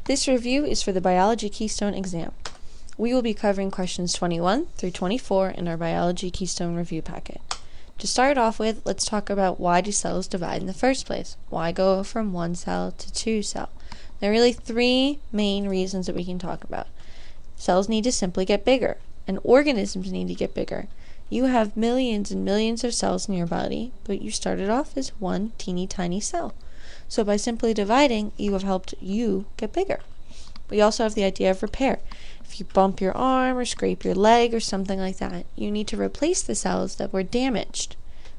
This review is for the Biology Keystone exam. We will be covering questions 21 through 24 in our Biology Keystone review packet. To start off with, let's talk about why do cells divide in the first place? Why go from one cell to two cell? There are really three main reasons that we can talk about. Cells need to simply get bigger, and organisms need to get bigger. You have millions and millions of cells in your body, but you started off as one teeny tiny cell. So by simply dividing, you have helped you get bigger. We also have the idea of repair. If you bump your arm or scrape your leg or something like that, you need to replace the cells that were damaged.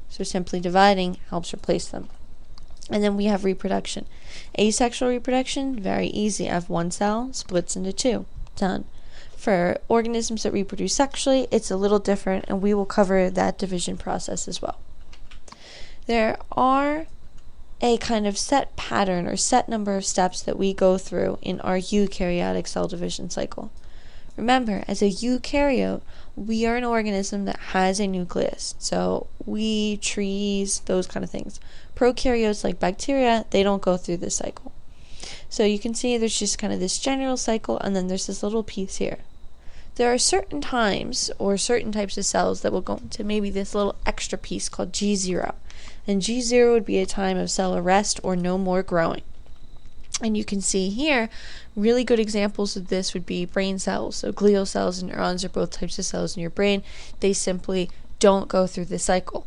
So simply dividing helps replace them. And then we have reproduction. Asexual reproduction, very easy. I have one cell, splits into two. Done. For organisms that reproduce sexually, it's a little different, and we will cover that division process as well. There are a kind of set pattern or set number of steps that we go through in our eukaryotic cell division cycle. Remember, as a eukaryote, we are an organism that has a nucleus. So we, trees, those kind of things. Prokaryotes like bacteria, they don't go through this cycle. So you can see there's just kind of this general cycle, and then there's this little piece here. There are certain times or certain types of cells that will go into maybe this little extra piece called G0. And G0 would be a time of cell arrest or no more growing. And you can see here, really good examples of this would be brain cells. So glial cells and neurons are both types of cells in your brain. They simply don't go through this cycle.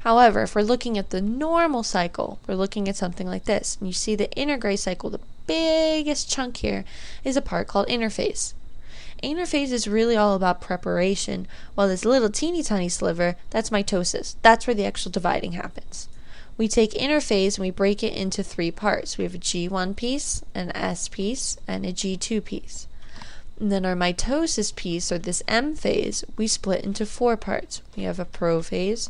However, if we're looking at the normal cycle, we're looking at something like this. And you see the intergrade cycle, the biggest chunk here, is a part called interphase. Interphase is really all about preparation, while this little teeny tiny sliver, that's mitosis. That's where the actual dividing happens. We take interphase and we break it into three parts. We have a G1 piece, an S piece, and a G2 piece. And then our mitosis piece, or this M phase, we split into four parts. We have a prophase,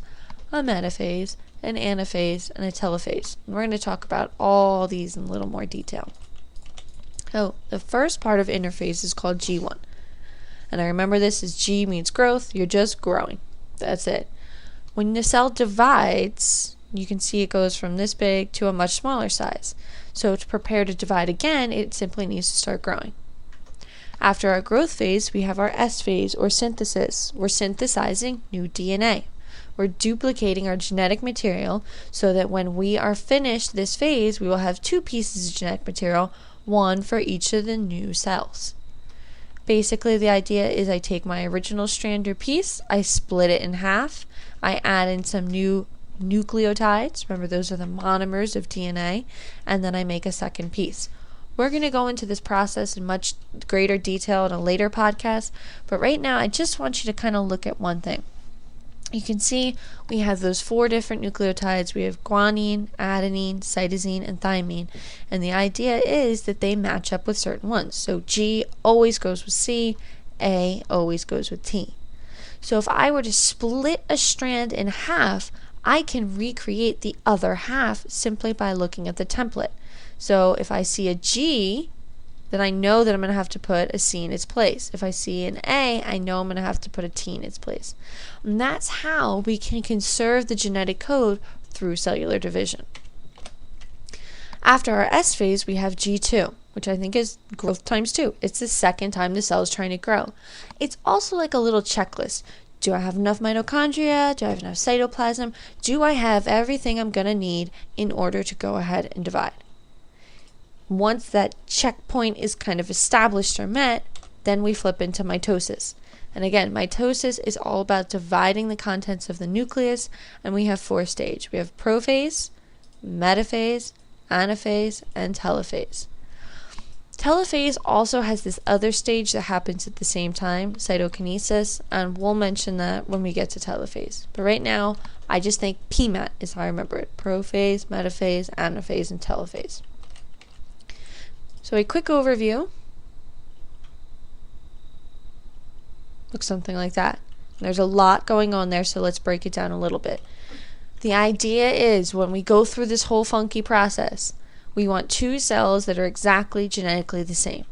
a metaphase, an anaphase, and a telophase. And we're going to talk about all these in a little more detail. So the first part of interphase is called G1. And I remember this as G means growth. You're just growing. That's it. When the cell divides, you can see it goes from this big to a much smaller size. So to prepare to divide again, it simply needs to start growing. After our growth phase, we have our S phase, or synthesis. We're synthesizing new DNA. We're duplicating our genetic material so that when we are finished this phase, we will have two pieces of genetic material, one for each of the new cells. Basically, the idea is I take my original strand or piece, I split it in half, I add in some new nucleotides, remember those are the monomers of DNA, and then I make a second piece. We're going to go into this process in much greater detail in a later podcast, but right now I just want you to kind of look at one thing. You can see we have those four different nucleotides. We have guanine, adenine, cytosine, and thymine. And the idea is that they match up with certain ones. So G always goes with C, A always goes with T. So if I were to split a strand in half, I can recreate the other half simply by looking at the template. So if I see a G, then I know that I'm going to have to put a C in its place. If I see an A, I know I'm going to have to put a T in its place. And that's how we can conserve the genetic code through cellular division. After our S phase, we have G2, which I think is growth times 2. It's the second time the cell is trying to grow. It's also like a little checklist. Do I have enough mitochondria? Do I have enough cytoplasm? Do I have everything I'm going to need in order to go ahead and divide? Once that checkpoint is kind of established or met, then we flip into mitosis. And again, mitosis is all about dividing the contents of the nucleus, and we have four stages. We have prophase, metaphase, anaphase, and telophase. Telophase also has this other stage that happens at the same time, cytokinesis, and we'll mention that when we get to telophase. But right now, I just think PMAT is how I remember it. Prophase, metaphase, anaphase, and telophase. So a quick overview looks something like that. There's a lot going on there, so let's break it down a little bit. The idea is when we go through this whole funky process, we want two cells that are exactly genetically the same.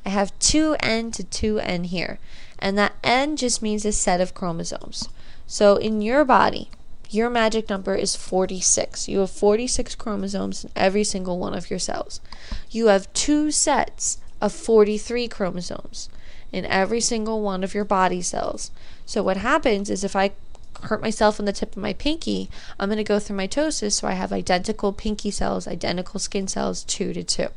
I have 2N to 2N here, and that N just means a set of chromosomes. So in your body, Your magic number is 46. You have 46 chromosomes in every single one of your cells. You have 2 sets of 43 chromosomes in every single one of your body cells. So what happens is if I hurt myself on the tip of my pinky, I'm going to go through mitosis, so I have identical pinky cells, identical skin cells, 2 to 2.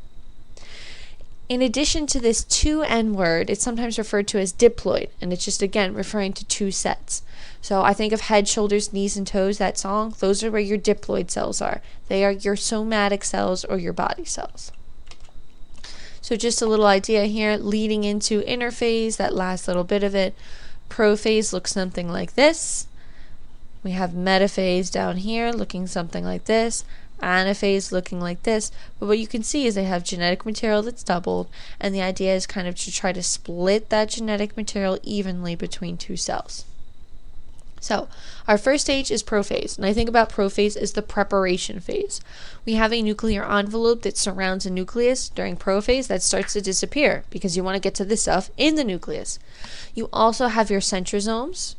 In addition to this 2N word, it's sometimes referred to as diploid, and it's just, again, referring to 2 sets. So I think of head, shoulders, knees, and toes, that song, those are where your diploid cells are. They are your somatic cells or your body cells. So just a little idea here, leading into interphase, that last little bit of it. Prophase looks something like this. We have metaphase down here looking something like this. Anaphase looking like this, but what you can see is they have genetic material that's doubled, and the idea is kind of to try to split that genetic material evenly between 2 cells. So our first stage is prophase, and I think about prophase as the preparation phase. We have a nuclear envelope that surrounds a nucleus. During prophase, that starts to disappear because you want to get to this stuff in the nucleus. You also have your centrosomes,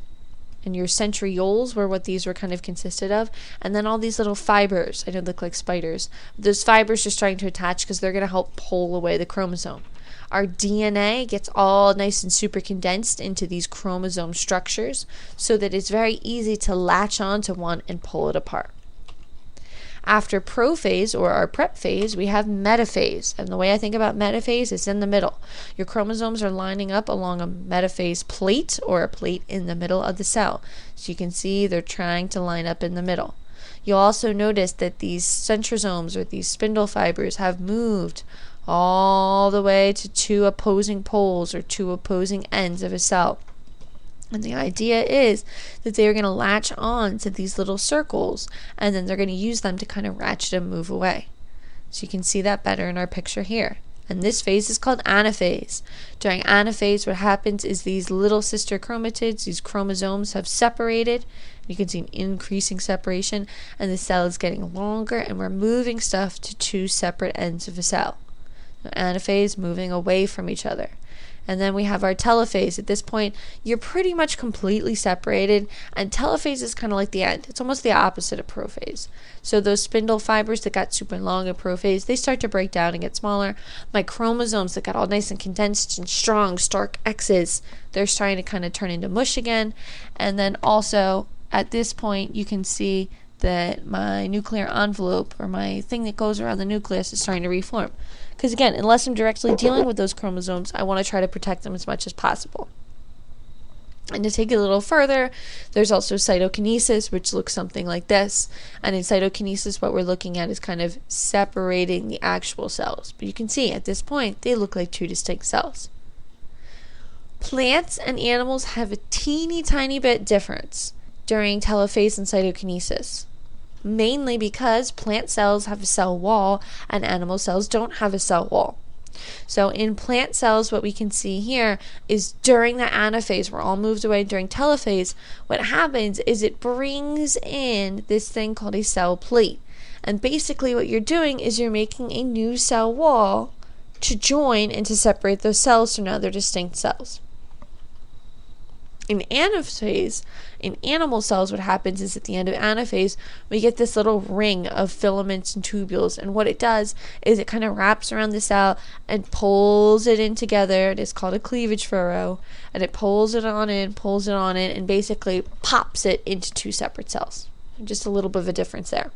and your centrioles were what these were kind of consisted of, and then all these little fibers. I know they look like spiders. Those fibers are starting to attach because they're going to help pull away the chromosome. Our DNA gets all nice and super condensed into these chromosome structures so that it's very easy to latch onto one and pull it apart. After prophase, or our prep phase, we have metaphase. And the way I think about metaphase is in the middle. Your chromosomes are lining up along a metaphase plate, or a plate in the middle of the cell. So you can see they're trying to line up in the middle. You'll also notice that these centrosomes, or these spindle fibers, have moved all the way to 2 opposing poles, or 2 opposing ends of a cell. And the idea is that they're going to latch on to these little circles, and then they're going to use them to kind of ratchet and move away. So you can see that better in our picture here. And this phase is called anaphase. During anaphase, what happens is these little sister chromatids, these chromosomes, have separated. You can see an increasing separation, and the cell is getting longer, and we're moving stuff to 2 separate ends of a cell. Now, anaphase, moving away from each other. And then we have our telophase. At this point, you're pretty much completely separated, and telophase is kind of like the end. It's almost the opposite of prophase. So those spindle fibers that got super long at prophase, they start to break down and get smaller. My chromosomes that got all nice and condensed and strong, stark X's, they're starting to kind of turn into mush again. And then also, at this point, you can see that my nuclear envelope, or my thing that goes around the nucleus, is starting to reform. Because again, unless I'm directly dealing with those chromosomes, I want to try to protect them as much as possible. And to take it a little further, there's also cytokinesis, which looks something like this. And in cytokinesis, what we're looking at is kind of separating the actual cells. But you can see at this point, they look like 2 distinct cells. Plants and animals have a teeny tiny bit difference during telophase and cytokinesis. Mainly because plant cells have a cell wall and animal cells don't have a cell wall. So in plant cells, what we can see here is during the anaphase, we're all moved away. During telophase, what happens is it brings in this thing called a cell plate. And basically what you're doing is you're making a new cell wall to join and to separate those cells, so now they're distinct cells. In anaphase, in animal cells, what happens is at the end of anaphase, we get this little ring of filaments and tubules, and what it does is it kind of wraps around the cell and pulls it in together. It is called a cleavage furrow, and it pulls it on in, and basically pops it into 2 separate cells. Just a little bit of a difference there.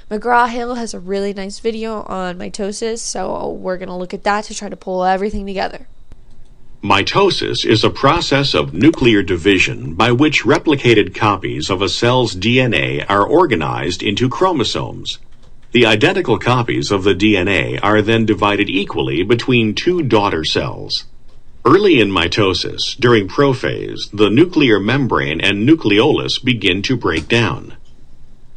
McGraw-Hill has a really nice video on mitosis, so we're going to look at that to try to pull everything together. Mitosis is a process of nuclear division by which replicated copies of a cell's DNA are organized into chromosomes. The identical copies of the DNA are then divided equally between 2 daughter cells. Early in mitosis, during prophase, the nuclear membrane and nucleolus begin to break down.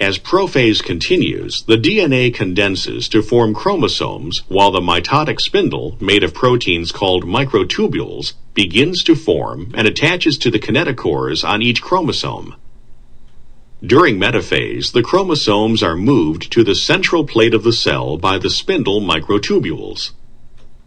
As prophase continues, the DNA condenses to form chromosomes, while the mitotic spindle, made of proteins called microtubules, begins to form and attaches to the kinetochores on each chromosome. During metaphase, the chromosomes are moved to the central plate of the cell by the spindle microtubules.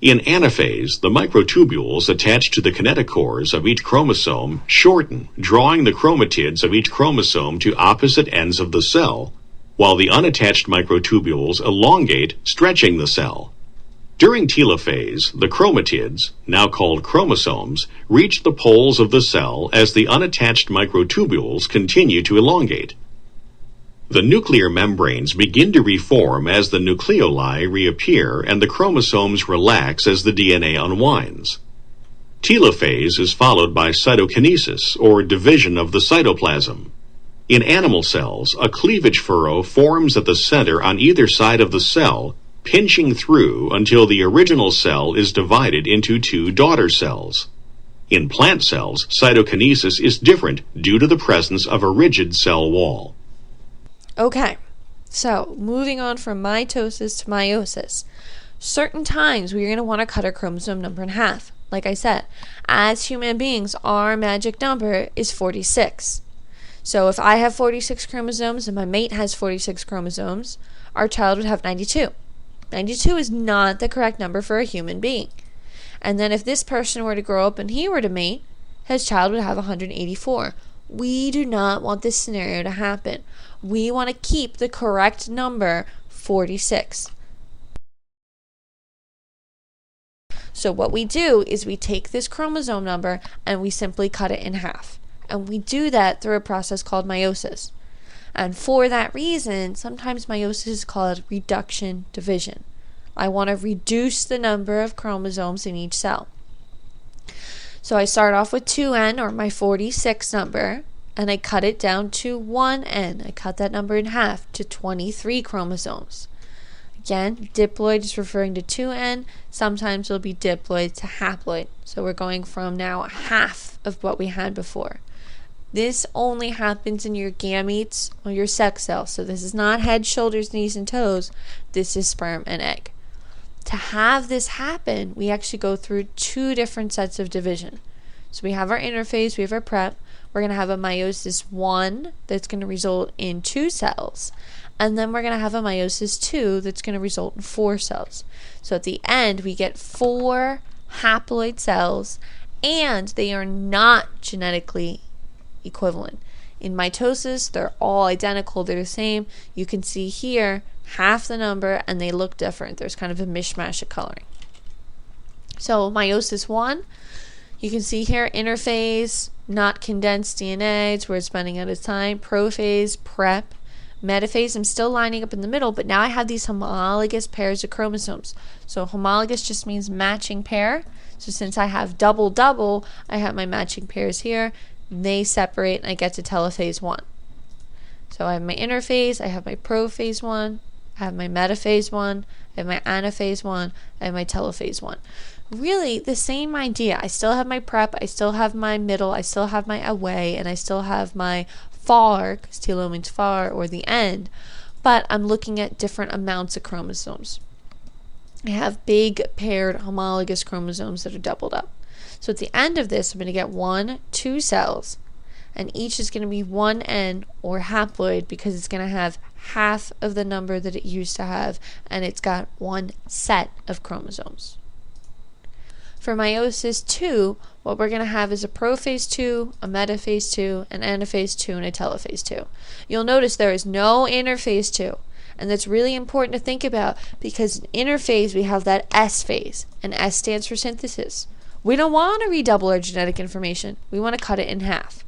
In anaphase, the microtubules attached to the kinetochores of each chromosome shorten, drawing the chromatids of each chromosome to opposite ends of the cell, while the unattached microtubules elongate, stretching the cell. During telophase, the chromatids, now called chromosomes, reach the poles of the cell as the unattached microtubules continue to elongate. The nuclear membranes begin to reform as the nucleoli reappear and the chromosomes relax as the DNA unwinds. Telophase is followed by cytokinesis, or division of the cytoplasm. In animal cells, a cleavage furrow forms at the center on either side of the cell, pinching through until the original cell is divided into two daughter cells. In plant cells, cytokinesis is different due to the presence of a rigid cell wall. Okay, so moving on from mitosis to meiosis. Certain times we're going to want to cut our chromosome number in half. Like I said, as human beings, our magic number is 46. So if I have 46 chromosomes and my mate has 46 chromosomes, our child would have 92. 92 is not the correct number for a human being. And then if this person were to grow up and he were to mate, his child would have 184. We do not want this scenario to happen. We want to keep the correct number 46. So what we do is we take this chromosome number and we simply cut it in half. And we do that through a process called meiosis. And for that reason, sometimes meiosis is called reduction division. I want to reduce the number of chromosomes in each cell. So I start off with 2n, or my 46 number, and I cut it down to 1n. I cut that number in half to 23 chromosomes. Again, diploid is referring to 2n. Sometimes it'll be diploid to haploid. So we're going from now half of what we had before. This only happens in your gametes or your sex cells. So this is not head, shoulders, knees, and toes. This is sperm and egg. To have this happen, we actually go through two different sets of division. So we have our interphase, we have our prep. We're going to have a meiosis 1 that's going to result in 2 cells. And then we're going to have a meiosis 2 that's going to result in 4 cells. So at the end, we get 4 haploid cells, and they are not genetically equivalent. In mitosis, they're all identical, they're the same. You can see here half the number and they look different. There's kind of a mishmash of coloring. So meiosis 1, you can see here interphase, not condensed DNA, it's where it's spending out its time. Prophase, prep. Metaphase, I'm still lining up in the middle, but now I have these homologous pairs of chromosomes. So homologous just means matching pair. So since I have double, I have my matching pairs here. They separate and I get to telophase 1. So I have my interphase, I have my prophase 1, I have my metaphase 1, I have my anaphase 1, I have my telophase 1. Really the same idea. I still have my prep, I still have my middle, I still have my away, and I still have my far, because telo means far, or the end, but I'm looking at different amounts of chromosomes. I have big paired homologous chromosomes that are doubled up. So at the end of this, I'm going to get 2 cells, and each is going to be 1n, or haploid, because it's going to have half of the number that it used to have, and it's got 1 set of chromosomes. For meiosis 2, what we're going to have is a prophase 2, a metaphase 2, an anaphase 2, and a telophase 2. You'll notice there is no interphase 2. And that's really important to think about, because in interphase we have that S phase, and S stands for synthesis. We don't want to redouble our genetic information. We want to cut it in half.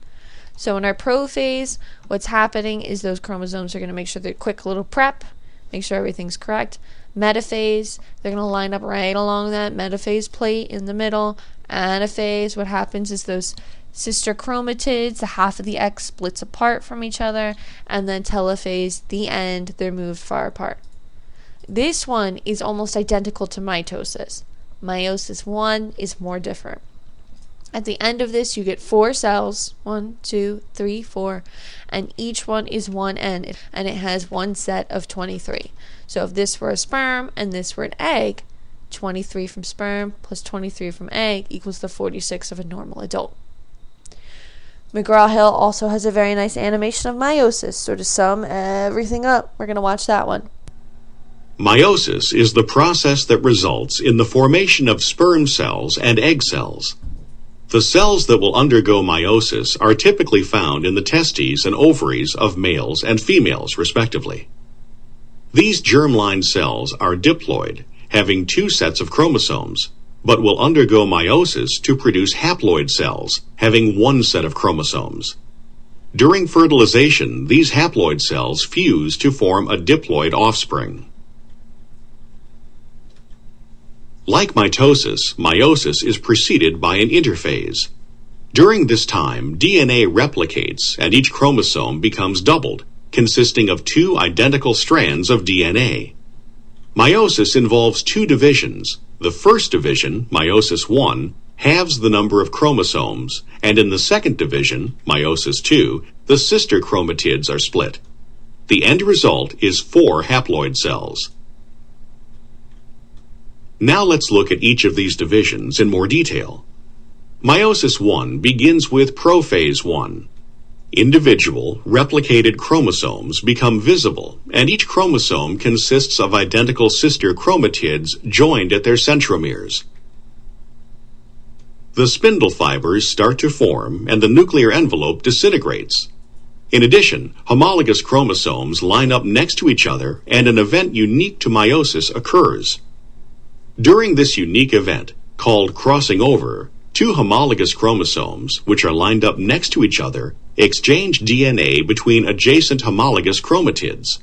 So in our prophase, what's happening is those chromosomes are going to make sure they're quick little prep, make sure everything's correct. Metaphase, they're going to line up right along that metaphase plate in the middle. Anaphase, what happens is those sister chromatids, the half of the X splits apart from each other, and then telophase, the end, they're moved far apart. This one is almost identical to mitosis. Meiosis 1 is more different. At the end of this, you get 4 cells, 1, 2, 3, 4, and each one is 1n, and it has 1 set of 23. So if this were a sperm and this were an egg, 23 from sperm plus 23 from egg equals the 46 of a normal adult. McGraw-Hill also has a very nice animation of meiosis, so to sum everything up, we're going to watch that one. Meiosis is the process that results in the formation of sperm cells and egg cells. The cells that will undergo meiosis are typically found in the testes and ovaries of males and females, respectively. These germline cells are diploid, having 2 sets of chromosomes, but will undergo meiosis to produce haploid cells, having 1 set of chromosomes. During fertilization, these haploid cells fuse to form a diploid offspring. Like mitosis, meiosis is preceded by an interphase. During this time, DNA replicates and each chromosome becomes doubled, consisting of 2 identical strands of DNA. Meiosis involves 2 divisions. The first division, meiosis 1, halves the number of chromosomes, and in the second division, meiosis 2, the sister chromatids are split. The end result is 4 haploid cells. Now let's look at each of these divisions in more detail. Meiosis 1 begins with prophase 1. Individual, replicated chromosomes become visible, and each chromosome consists of identical sister chromatids joined at their centromeres. The spindle fibers start to form, and the nuclear envelope disintegrates. In addition, homologous chromosomes line up next to each other, and an event unique to meiosis occurs. During this unique event, called crossing over, 2 homologous chromosomes, which are lined up next to each other, exchange DNA between adjacent homologous chromatids.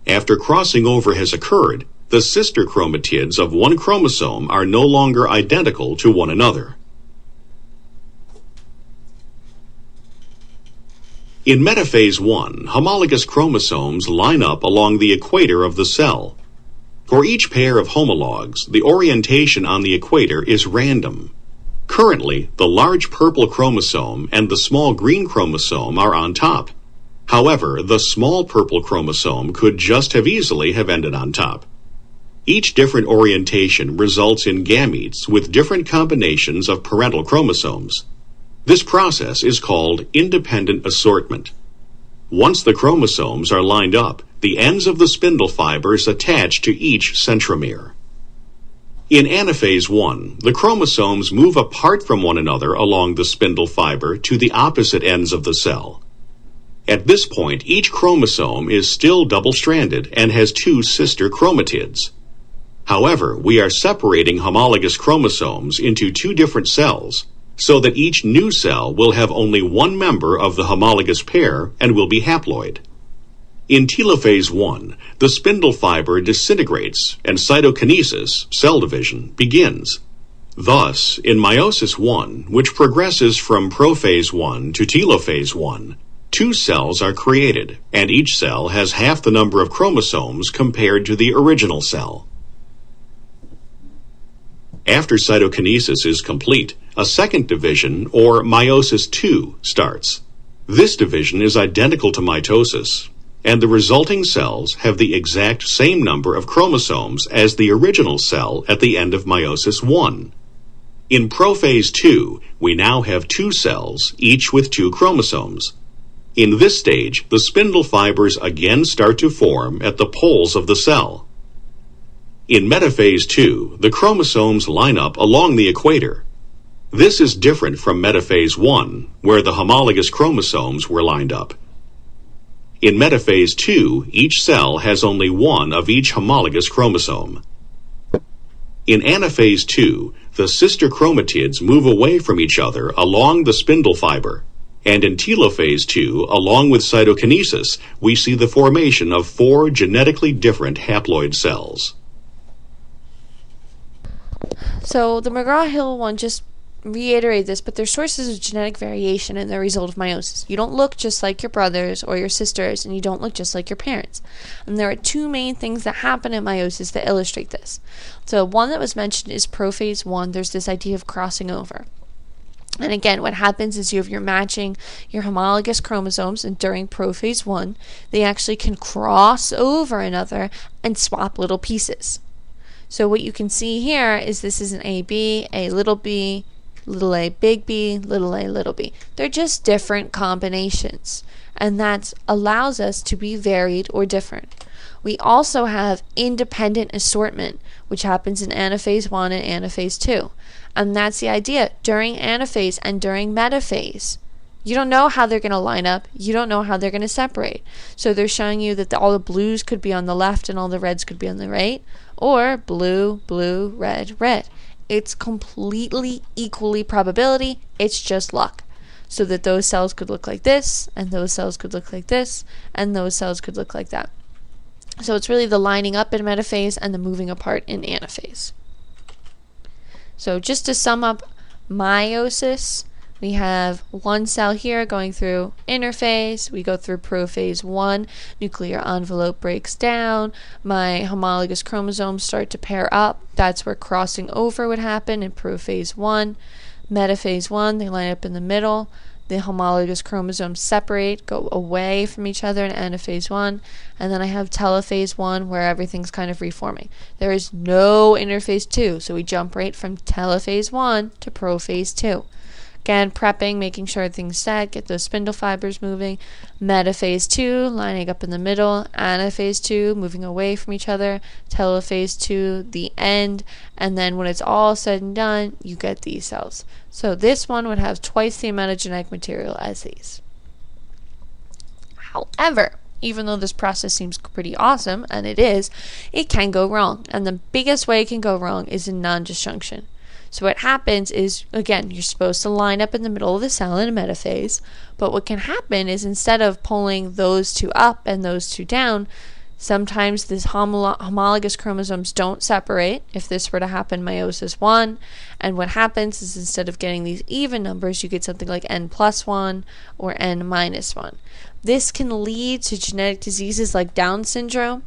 After crossing over has occurred, the sister chromatids of one chromosome are no longer identical to one another. In metaphase 1, homologous chromosomes line up along the equator of the cell. For each pair of homologs, the orientation on the equator is random. Currently, the large purple chromosome and the small green chromosome are on top. However, the small purple chromosome could just as easily have ended on top. Each different orientation results in gametes with different combinations of parental chromosomes. This process is called independent assortment. Once the chromosomes are lined up, the ends of the spindle fibers attach to each centromere. In anaphase 1, the chromosomes move apart from one another along the spindle fiber to the opposite ends of the cell. At this point, each chromosome is still double-stranded and has 2 sister chromatids. However, we are separating homologous chromosomes into 2 different cells, so that each new cell will have only 1 member of the homologous pair and will be haploid. In telophase 1, the spindle fiber disintegrates and cytokinesis, cell division, begins. Thus, in meiosis 1, which progresses from prophase 1 to telophase 1, 2 cells are created, and each cell has half the number of chromosomes compared to the original cell. After cytokinesis is complete, a second division, or meiosis 2, starts. This division is identical to mitosis, and the resulting cells have the exact same number of chromosomes as the original cell at the end of meiosis 1. In prophase 2, we now have 2 cells, each with 2 chromosomes. In this stage, the spindle fibers again start to form at the poles of the cell. In metaphase 2, the chromosomes line up along the equator. This is different from metaphase 1, where the homologous chromosomes were lined up. In metaphase 2, each cell has only 1 of each homologous chromosome. In anaphase 2, the sister chromatids move away from each other along the spindle fiber, and in telophase 2, along with cytokinesis, we see the formation of 4 genetically different haploid cells. So the McGraw-Hill one just reiterated this, but there's sources of genetic variation in the result of meiosis. You don't look just like your brothers or your sisters, and you don't look just like your parents. And there are 2 main things that happen in meiosis that illustrate this. So one that was mentioned is prophase 1. There's this idea of crossing over. And again, what happens is you're matching your homologous chromosomes, and during prophase 1, they actually can cross over another and swap little pieces. So what you can see here is this is an AB, A little b, little a big B, little a little b. They're just different combinations, and that allows us to be varied or different. We also have independent assortment, which happens in anaphase 1 and anaphase 2. And that's the idea. During anaphase and during metaphase, you don't know how they're going to line up. You don't know how they're going to separate. So they're showing you that all the blues could be on the left and all the reds could be on the right, or blue, blue, red, red. It's completely equally probability. It's just luck. So that those cells could look like this, and those cells could look like this, and those cells could look like that. So it's really the lining up in metaphase and the moving apart in anaphase. So just to sum up meiosis, we have one cell here going through interphase. We go through prophase 1. Nuclear envelope breaks down. My homologous chromosomes start to pair up. That's where crossing over would happen in prophase 1. Metaphase 1, they line up in the middle. The homologous chromosomes separate, go away from each other in anaphase 1. And then I have telophase 1, where everything's kind of reforming. There is no interphase 2, so we jump right from telophase 1 to prophase 2. Again, prepping, making sure everything's set, get those spindle fibers moving. Metaphase 2, lining up in the middle. Anaphase 2, moving away from each other. Telophase 2, the end. And then when it's all said and done, you get these cells. So this one would have twice the amount of genetic material as these. However, even though this process seems pretty awesome, and it is, it can go wrong. And the biggest way it can go wrong is in non-disjunction. So what happens is, again, you're supposed to line up in the middle of the cell in a metaphase, but what can happen is instead of pulling those two up and those two down, sometimes these homologous chromosomes don't separate. If this were to happen, meiosis 1, and what happens is instead of getting these even numbers, you get something like n+1 or n-1. This can lead to genetic diseases like Down syndrome,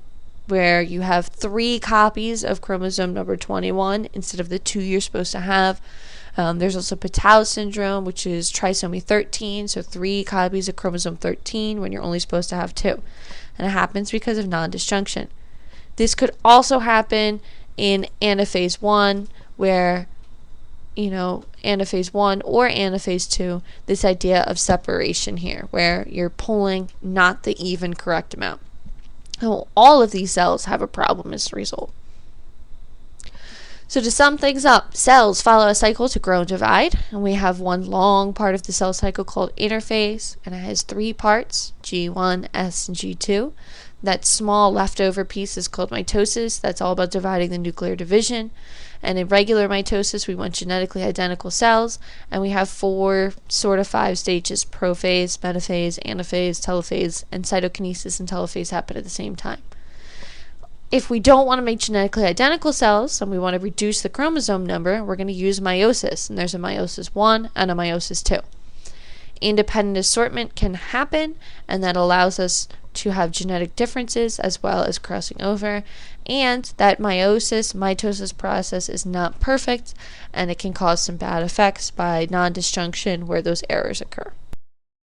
where you have 3 copies of chromosome number 21 instead of the 2 you're supposed to have. There's also Patau syndrome, which is trisomy 13, so 3 copies of chromosome 13 when you're only supposed to have 2. And it happens because of non-disjunction. This could also happen in anaphase 1, where, anaphase 1 or anaphase 2, this idea of separation here, where you're pulling not the even correct amount. So all of these cells have a problem as a result. So to sum things up, cells follow a cycle to grow and divide, and we have one long part of the cell cycle called interphase, and it has 3 parts, G1, S, and G2. That small leftover piece is called mitosis. That's all about dividing the nuclear division. And in regular mitosis, we want genetically identical cells, and we have 4 sort of 5 stages: prophase, metaphase, anaphase, telophase, and cytokinesis and telophase happen at the same time. If we don't want to make genetically identical cells and we want to reduce the chromosome number, we're going to use meiosis, and there's a meiosis 1 and a meiosis 2. Independent assortment can happen, and that allows us to have genetic differences as well as crossing over, and that mitosis process is not perfect, and it can cause some bad effects by non-disjunction where those errors occur.